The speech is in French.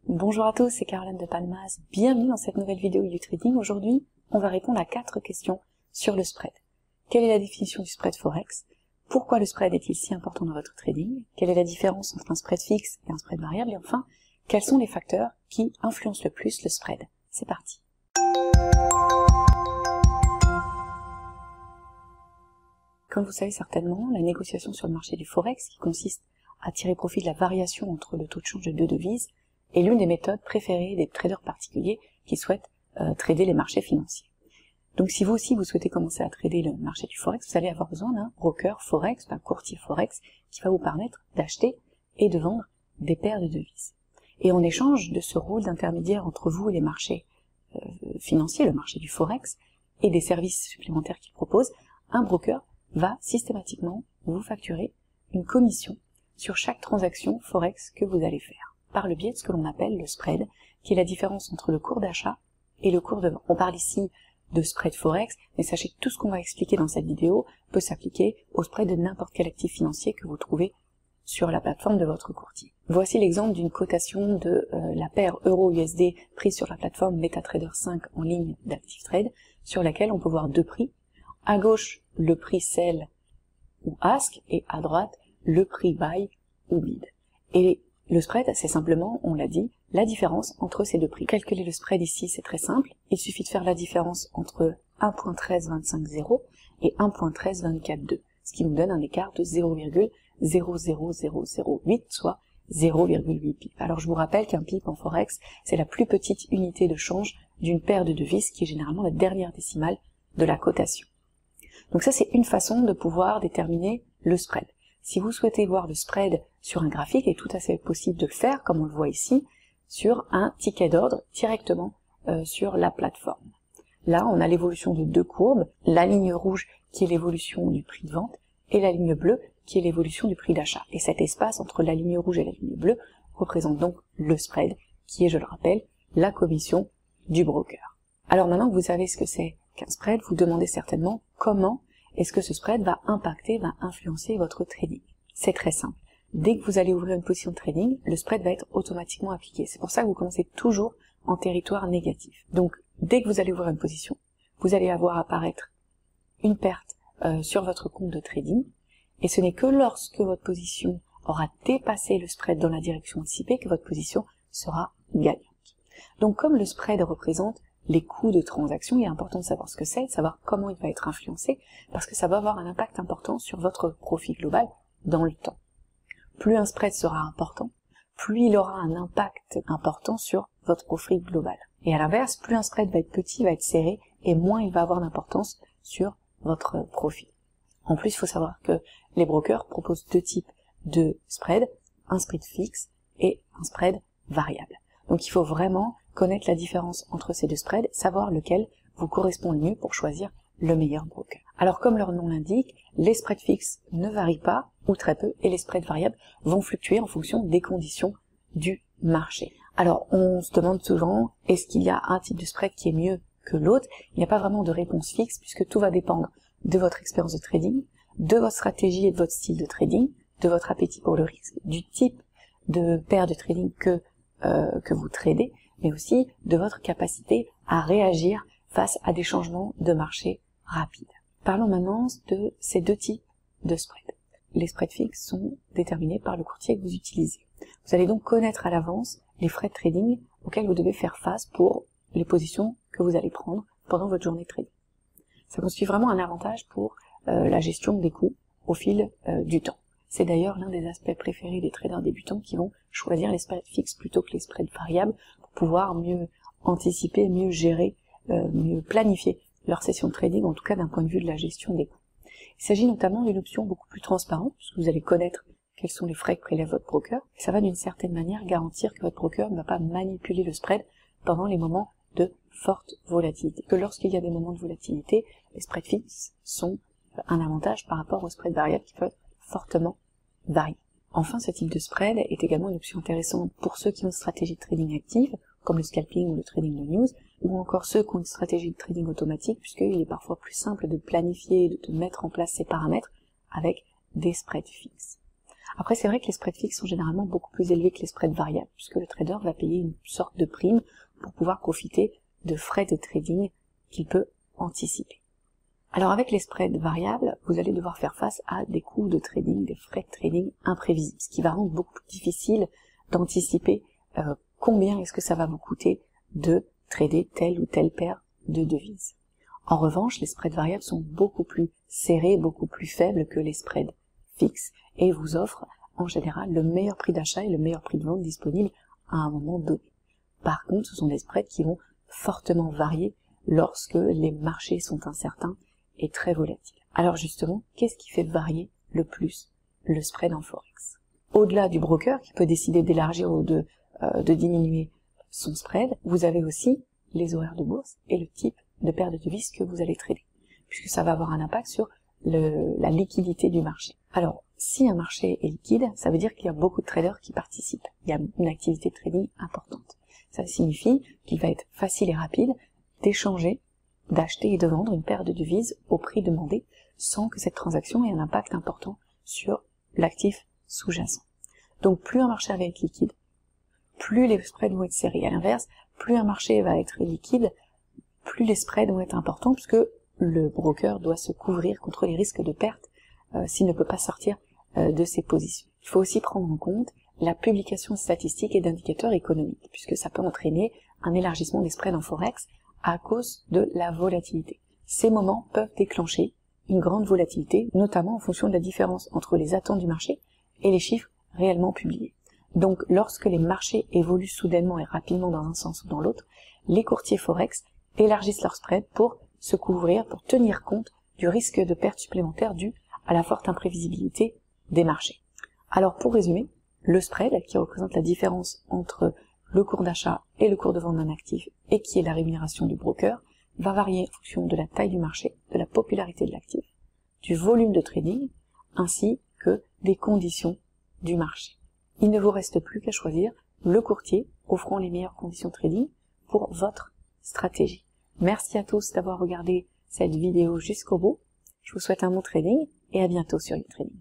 Bonjour à tous, c'est Caroline de Palmas, bienvenue dans cette nouvelle vidéo du trading. Aujourd'hui, on va répondre à 4 questions sur le spread. Quelle est la définition du spread Forex? Pourquoi le spread est-il si important dans votre trading? Quelle est la différence entre un spread fixe et un spread variable? Et enfin, quels sont les facteurs qui influencent le plus le spread? C'est parti. Comme vous savez certainement, la négociation sur le marché du Forex, qui consiste à tirer profit de la variation entre le taux de change de deux devises, est l'une des méthodes préférées des traders particuliers qui souhaitent trader les marchés financiers. Donc si vous aussi vous souhaitez commencer à trader le marché du Forex, vous allez avoir besoin d'un broker Forex, d'un courtier Forex, qui va vous permettre d'acheter et de vendre des paires de devises. Et en échange de ce rôle d'intermédiaire entre vous et les marchés financiers, le marché du Forex, et des services supplémentaires qu'il propose, un broker va systématiquement vous facturer une commission sur chaque transaction Forex que vous allez faire, par le biais de ce que l'on appelle le spread, qui est la différence entre le cours d'achat et le cours de vente. On parle ici de spread Forex, mais sachez que tout ce qu'on va expliquer dans cette vidéo peut s'appliquer au spread de n'importe quel actif financier que vous trouvez sur la plateforme de votre courtier. Voici l'exemple d'une cotation de la paire euro-USD prise sur la plateforme MetaTrader 5 en ligne d'ActiveTrade, sur laquelle on peut voir deux prix. À gauche, le prix sell ou ask, et à droite, le prix buy ou bid. Et le spread, c'est simplement, on l'a dit, la différence entre ces deux prix. Calculer le spread ici, c'est très simple. Il suffit de faire la différence entre 1.13250 et 1.13242, ce qui nous donne un écart de 0,00008, soit 0,8 pip. Alors je vous rappelle qu'un pip en Forex, c'est la plus petite unité de change d'une paire de devises, qui est généralement la dernière décimale de la cotation. Donc ça, c'est une façon de pouvoir déterminer le spread. Si vous souhaitez voir le spread sur un graphique, il est tout à fait possible de le faire, comme on le voit ici, sur un ticket d'ordre directement sur la plateforme. Là, on a l'évolution de deux courbes, la ligne rouge qui est l'évolution du prix de vente et la ligne bleue qui est l'évolution du prix d'achat. Et cet espace entre la ligne rouge et la ligne bleue représente donc le spread, qui est, je le rappelle, la commission du broker. Alors maintenant que vous savez ce que c'est qu'un spread, vous demandez certainement comment est-ce que ce spread va impacter, va influencer votre trading. C'est très simple. Dès que vous allez ouvrir une position de trading, le spread va être automatiquement appliqué. C'est pour ça que vous commencez toujours en territoire négatif. Donc, dès que vous allez ouvrir une position, vous allez avoir apparaître une perte sur votre compte de trading, et ce n'est que lorsque votre position aura dépassé le spread dans la direction anticipée que votre position sera gagnante. Donc, comme le spread représente les coûts de transaction, il est important de savoir ce que c'est, de savoir comment il va être influencé, parce que ça va avoir un impact important sur votre profit global dans le temps. Plus un spread sera important, plus il aura un impact important sur votre profit global. Et à l'inverse, plus un spread va être petit, va être serré, et moins il va avoir d'importance sur votre profit. En plus, il faut savoir que les brokers proposent deux types de spread, un spread fixe et un spread variable. Donc il faut vraiment connaître la différence entre ces deux spreads, savoir lequel vous correspond le mieux pour choisir le meilleur broker. Alors comme leur nom l'indique, les spreads fixes ne varient pas, ou très peu, et les spreads variables vont fluctuer en fonction des conditions du marché. Alors on se demande souvent, est-ce qu'il y a un type de spread qui est mieux que l'autre? Il n'y a pas vraiment de réponse fixe, puisque tout va dépendre de votre expérience de trading, de votre stratégie et de votre style de trading, de votre appétit pour le risque, du type de paire de trading que vous tradez, mais aussi de votre capacité à réagir face à des changements de marché rapides. Parlons maintenant de ces deux types de spreads. Les spreads fixes sont déterminés par le courtier que vous utilisez. Vous allez donc connaître à l'avance les frais de trading auxquels vous devez faire face pour les positions que vous allez prendre pendant votre journée de trading. Ça constitue vraiment un avantage pour la gestion des coûts au fil du temps. C'est d'ailleurs l'un des aspects préférés des traders débutants qui vont choisir les spreads fixes plutôt que les spreads variables pour pouvoir mieux anticiper, mieux gérer, mieux planifier leur session de trading, en tout cas d'un point de vue de la gestion des coûts. Il s'agit notamment d'une option beaucoup plus transparente, puisque vous allez connaître quels sont les frais que prélève votre broker, et ça va d'une certaine manière garantir que votre broker ne va pas manipuler le spread pendant les moments de forte volatilité. Que lorsqu'il y a des moments de volatilité, les spreads fixes sont un avantage par rapport aux spreads variables qui peuvent fortement varier. Enfin, ce type de spread est également une option intéressante pour ceux qui ont une stratégie de trading active, comme le scalping ou le trading de news, ou encore ceux qui ont une stratégie de trading automatique, puisqu'il est parfois plus simple de planifier et de mettre en place ces paramètres avec des spreads fixes. Après, c'est vrai que les spreads fixes sont généralement beaucoup plus élevés que les spreads variables, puisque le trader va payer une sorte de prime pour pouvoir profiter de frais de trading qu'il peut anticiper. Alors avec les spreads variables, vous allez devoir faire face à des coûts de trading, des frais de trading imprévisibles, ce qui va rendre beaucoup plus difficile d'anticiper combien est-ce que ça va vous coûter de trader telle ou telle paire de devises. En revanche, les spreads variables sont beaucoup plus serrés, beaucoup plus faibles que les spreads fixes et vous offrent en général le meilleur prix d'achat et le meilleur prix de vente disponible à un moment donné. Par contre, ce sont des spreads qui vont fortement varier lorsque les marchés sont incertains et très volatiles. Alors justement, qu'est-ce qui fait varier le plus le spread en Forex? Au-delà du broker qui peut décider d'élargir ou de diminuer son spread, vous avez aussi les horaires de bourse et le type de paire de devises que vous allez trader, puisque ça va avoir un impact sur la liquidité du marché. Alors, si un marché est liquide, ça veut dire qu'il y a beaucoup de traders qui participent. Il y a une activité de trading importante. Ça signifie qu'il va être facile et rapide d'échanger, d'acheter et de vendre une paire de devises au prix demandé sans que cette transaction ait un impact important sur l'actif sous-jacent. Donc plus un marché va être liquide, plus les spreads vont être serrés. À l'inverse, plus un marché va être liquide, plus les spreads vont être importants puisque le broker doit se couvrir contre les risques de perte s'il ne peut pas sortir de ses positions. Il faut aussi prendre en compte la publication de statistiques et d'indicateurs économiques, puisque ça peut entraîner un élargissement des spreads en Forex à cause de la volatilité. Ces moments peuvent déclencher une grande volatilité, notamment en fonction de la différence entre les attentes du marché et les chiffres réellement publiés. Donc, lorsque les marchés évoluent soudainement et rapidement dans un sens ou dans l'autre, les courtiers Forex élargissent leurs spreads pour se couvrir, pour tenir compte du risque de perte supplémentaire dû à la forte imprévisibilité des marchés. Alors, pour résumer, le spread, qui représente la différence entre le cours d'achat et le cours de vente d'un actif, et qui est la rémunération du broker, va varier en fonction de la taille du marché, de la popularité de l'actif, du volume de trading, ainsi que des conditions du marché. Il ne vous reste plus qu'à choisir le courtier offrant les meilleures conditions de trading pour votre stratégie. Merci à tous d'avoir regardé cette vidéo jusqu'au bout. Je vous souhaite un bon trading et à bientôt sur YouTrading.